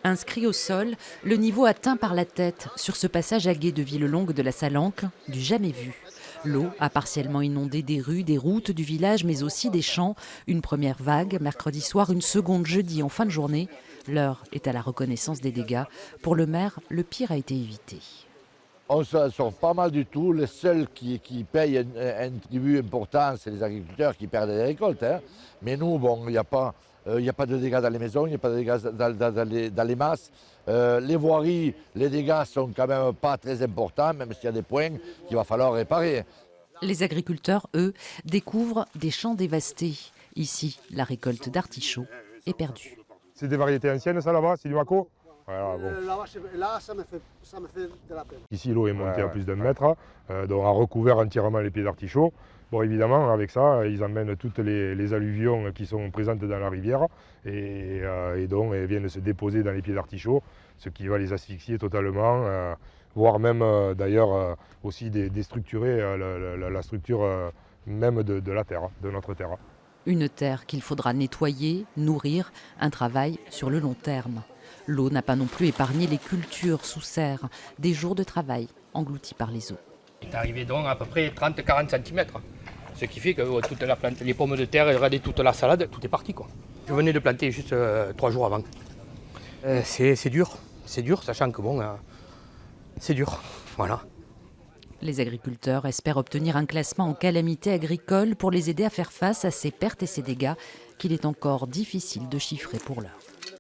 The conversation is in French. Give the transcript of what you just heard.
Inscrit au sol, le niveau atteint par la tête sur ce passage à gué de Villelongue de la Salanque, du jamais vu. L'eau a partiellement inondé des rues, des routes du village, mais aussi des champs. Une première vague mercredi soir, une seconde jeudi en fin de journée. L'heure est à la reconnaissance des dégâts. Pour le maire, le pire a été évité. On s'en sort pas mal du tout. Les seuls qui payent un tribut important, c'est les agriculteurs qui perdent les récoltes. Hein. Mais nous, bon, il n'y a pas de dégâts dans les maisons, il n'y a pas de dégâts dans les masses. Les voiries, les dégâts sont quand même pas très importants, même s'il y a des points qu'il va falloir réparer. Les agriculteurs, eux, découvrent des champs dévastés. Ici, la récolte d'artichauts est perdue. C'est des variétés anciennes, ça, là-bas? C'est du maco? Voilà, bon. Là, ça me fait de la peine. Ici, l'eau est montée à plus d'un mètre, donc a recouvert entièrement les pieds d'artichaut. Bon, évidemment, avec ça, ils emmènent toutes les alluvions qui sont présentes dans la rivière et donc elles viennent se déposer dans les pieds d'artichaut, ce qui va les asphyxier totalement, voire même d'ailleurs aussi déstructurer la structure même de la terre, de notre terre. Une terre qu'il faudra nettoyer, nourrir, un travail sur le long terme. L'eau n'a pas non plus épargné les cultures sous serre, des jours de travail engloutis par les eaux. Il est arrivé donc à peu près 30-40 cm. Ce qui fait que toute la plante, les pommes de terre, regardez toute la salade, tout est parti, quoi. Je venais de planter juste 3 jours avant. C'est dur, sachant que bon, c'est dur, voilà. Les agriculteurs espèrent obtenir un classement en calamité agricole pour les aider à faire face à ces pertes et ces dégâts qu'il est encore difficile de chiffrer pour l'heure.